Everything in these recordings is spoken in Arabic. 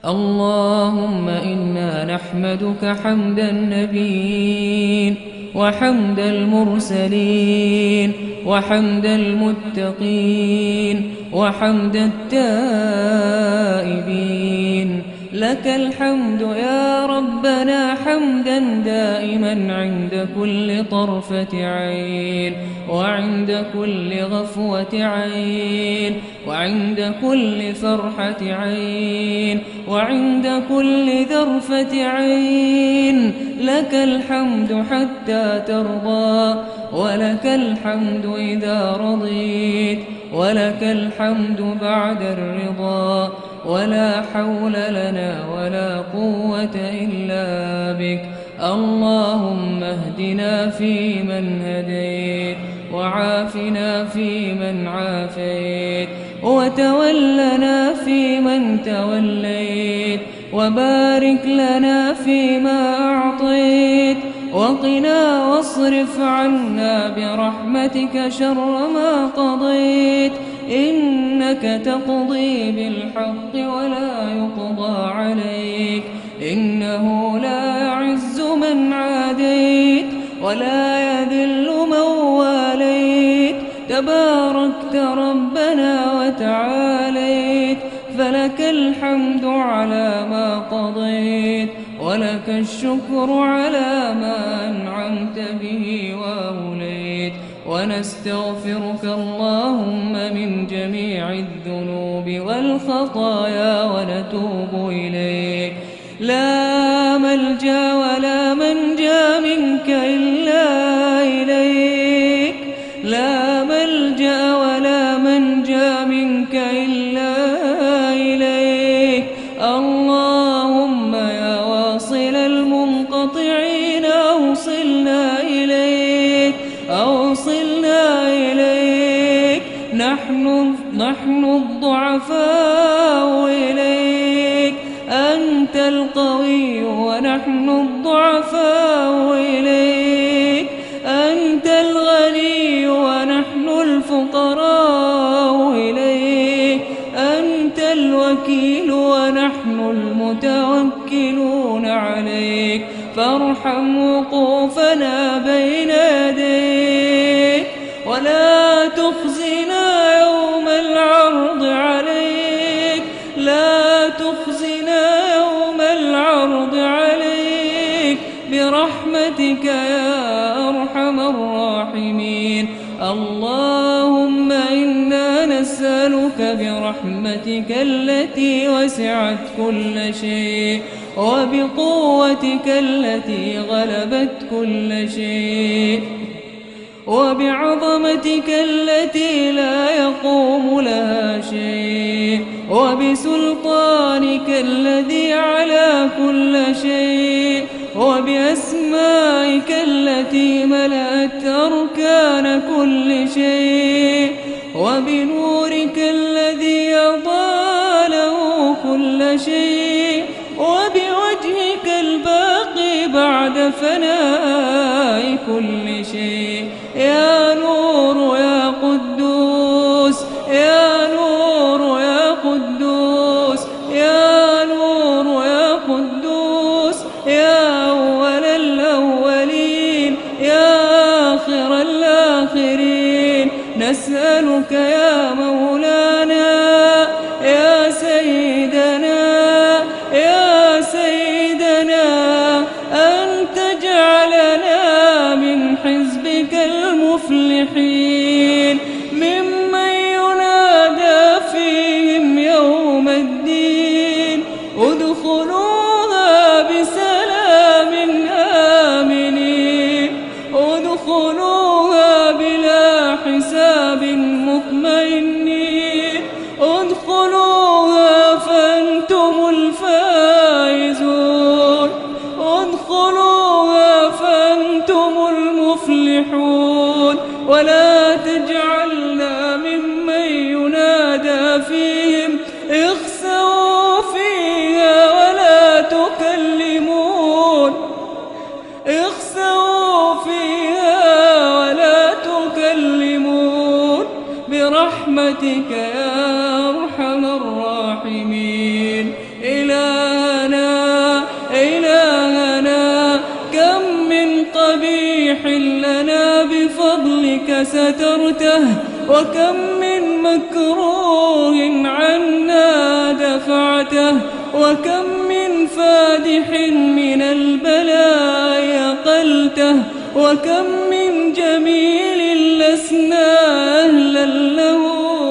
اللهم إنا نحمدك حمد النبيين وحمد المرسلين وحمد المتقين وحمد التائبين. لك الحمد يا ربنا حمدا دائما عند كل طرفة عين وعند كل غفوة عين وعند كل فرحة عين وعند كل ذرفة عين. لك الحمد حتى ترضى ولك الحمد إذا رضيت ولك الحمد بعد الرضا. ولا حول لنا ولا قوة إلا بك. اللهم اهدنا فيمن هديت وعافنا فيمن عافيت وتولنا فيمن توليت وبارك لنا فيما أعطيت وقنا واصرف عنا برحمتك شر ما قضيت. إنك تقضي بالحق ولا يقضى عليك. إنه لا يعز من عاديت ولا يذل من واليت. تباركت ربنا وتعاليت. فلك الحمد على ما قضيت ولك الشكر على ما أنعمت به وأوليت. ونستغفرك اللهم من جميع الذنوب والخطايا ونتوب إليك. لا ملجأ ولا منجا منك إلا إليك. لا ملجأ ولا منجا منك إلا إليك. اللهم يا واصل المنقطعين أوصلنا إليك أوصلنا إليك. نحن الضعفاء إليك. أنت القوي ونحن الضعفاء إليك. أنت الغني ونحن الفقراء إليك. أنت الوكيل ونحن المتوكلون عليك. فارحم وقوفنا بين يديك ولا تخزنا يوم العرض عليك. لا تخزنا يوم العرض عليك برحمتك يا أرحم الراحمين. اللهم إنا نسألك برحمتك التي وسعت كل شيء وبقوتك التي غلبت كل شيء وبعظمتك التي لا يقوم لها شيء وبسلطانك الذي على كل شيء وبأسمائك التي ملأت أركان كل شيء وبنورك الذي أضاء له كل شيء وبوجهك الباقي بعد فناء كل شيء. يا نور يا قدوس يا نور يا قدوس يا نور يا قدوس يا أول الأولين يا آخر الآخرين. نسألك يا مولانا يا سيدنا يا سيدنا أن تجعلنا من حزبك المفلحين بفضلك سترته، وكم من مكروه عنا دفعته، وكم من فادح من البلايا قلته، وكم من جميل لسنا أهلا له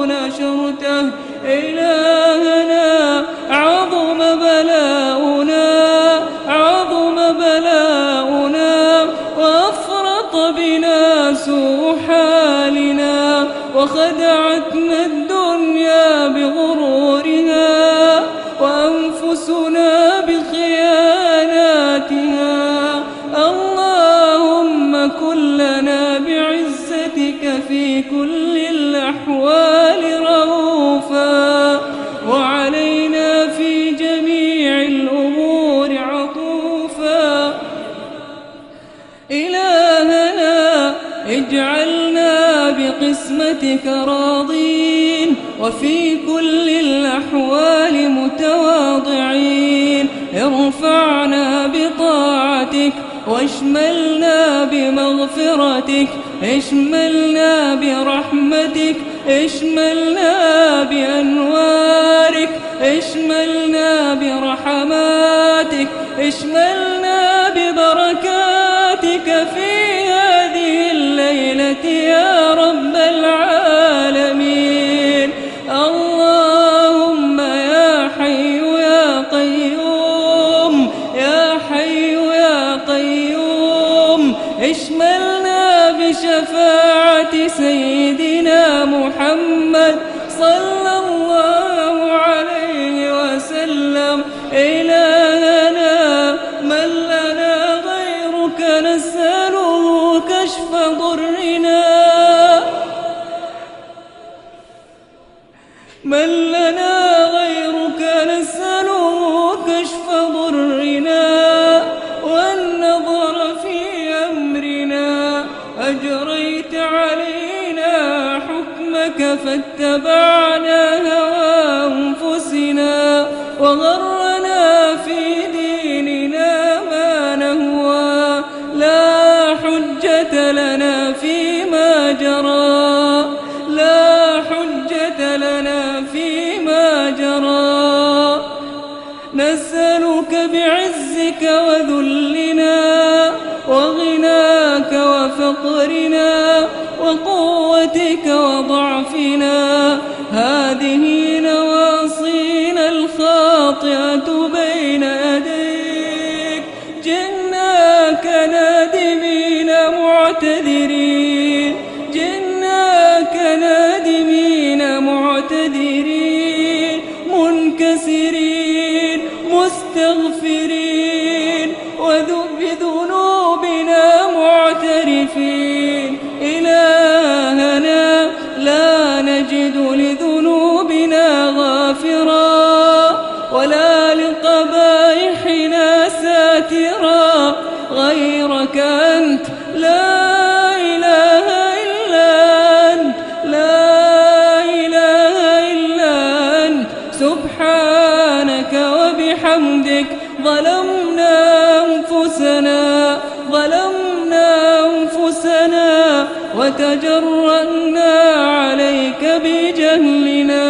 نشرته. إلهنا عظم بلاؤنا، عظم بلاؤنا، وأفرط بنا سوء حالنا، وخدعتنا الدنيا بغرورها، وأنفسنا بخياناتها. اللهم كن لنا بعزتك في كل الأحوال رؤوفا، وعلينا في جميع الأمور عطوفا. إلهنا اجعلنا بقسمتك راضين، وفي كل الأحوال متواضعين. ارفعنا بطاعتك، واشملنا بمغفرتك، اشملنا برحمتك، اشملنا بأنوارك، اشملنا برحماتك، اشملنا ببركاتك في هذه الليلة يا رب العالمين. اللهم يا حي يا قيوم، يا حي يا قيوم، اشملنا بشفاعة سيدنا محمد صلى الله عليه وسلم. إلهنا من لنا غيرك نسأله كشف ضرنا، من لنا غيرك نسأله كشف ضرنا، والنظر في أمرنا. أجريت علينا حكمك فاتبعنا هوى أنفسنا، وغرنا في ديننا ما نهوى. لا حجة لنا فيما جرى، لا حجة لنا فيما جرى. نسألك بعزك وذلنا، وغناك وفقرنا، وقوتك وضعفنا. هذه نواصينا الخاطئة بين يديك، جئناك نادمين معتذرين، جئناك نادمين معتذرين، منكسرين مستغفرين، وبذنوبنا معترفين. إلهنا لا نجد لذنوبنا غافرا، ولا لقبائحنا ساترا غيرك أنت. لا إله إلا أنت، لا إله إلا أنت. سبحانك وبحمدك ظلمنا أنفسنا، ظلمنا أنفسنا، وتجرأنا عليك بجهلنا.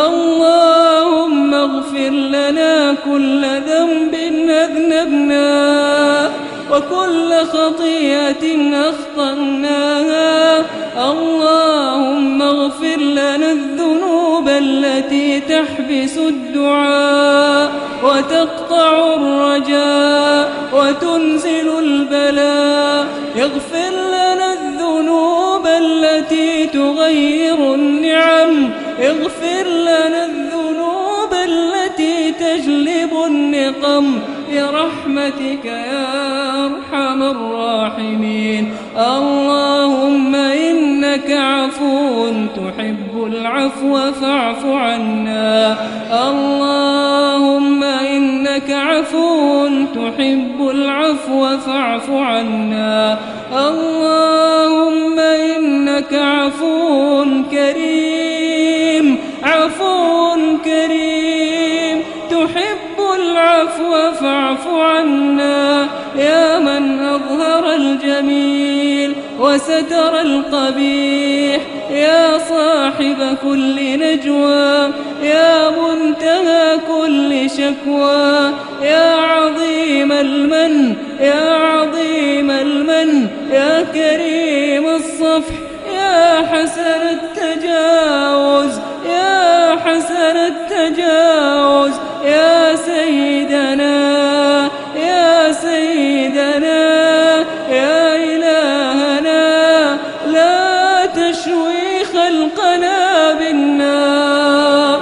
اللهم اغفر لنا كل ذنب أذنبناه، وكل خطيئة أخطأناها. اللهم اغفر لنا الذنوب التي تحبس الدعاء، وتقطع الرجاء، وتنزل البلاء. اغفر لنا الذنوب التي تغير النعم، اغفر لنا الذنوب التي تجلب النقم، برحمتك يا أرحم الراحمين. اللهم إنك عفو تحب العفو فاعف عنا. اللهم إنك عفو تحب العفو فاعف عنا. اللهم إنك عفو كريم، عفو كريم، تحب العفو فاعف عنا. يا من أظهر الجميل وستر القبيح. يا صاحب كل نجوى، يا منتهى كل شكوى، يا عظيم المن، يا عظيم المن، يا كريم الصفح، يا حسن التجاوز، يا حسن التجاوز، يا سيدنا، يا سيدنا، يا إلهنا، لا تشوي خلقنا بالنار.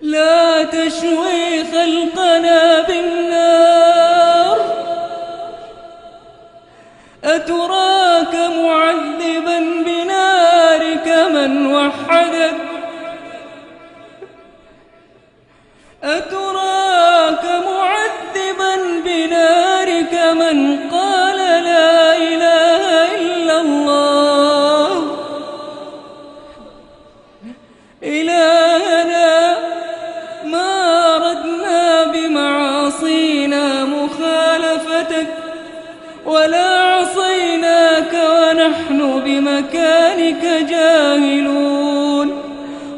لا تشوي خلقنا بالنار. أتراك معذبا بنارك من وحدك؟ أتراك معذبا بنارك من قال لا إله إلا الله؟ إلهنا، ما أردنا بمعاصينا مخالفتك، ولا عصيناك ونحن بمكانك جاهلون،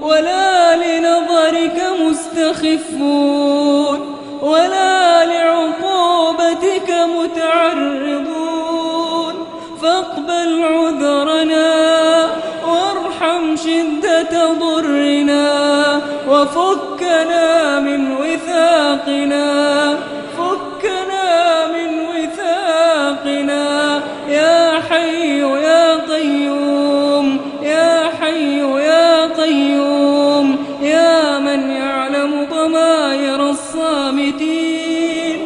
ولا لنظرك مستخفون، ولا لعقوبتك متعرضون. فاقبل عذرنا، وارحم شدة ضرنا، وفكنا من وثاقنا، فكنا من وثاقنا. يا حي يا قيوم، يا حي يا قيوم، يا من يعلم ضمائر الصامتين.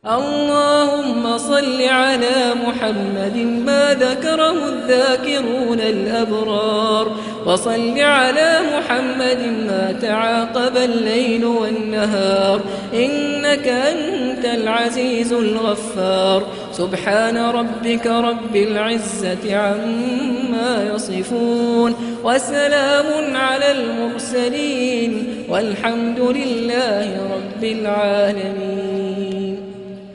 اللهم صل على محمد ما ذكره الذاكرون الأبرار، وصل على محمد ما تعاقب الليل والنهار، إنك أنت العزيز الغفار. سبحان ربك رب العزة عما يصفون، وسلام على المرسلين، والحمد لله رب العالمين.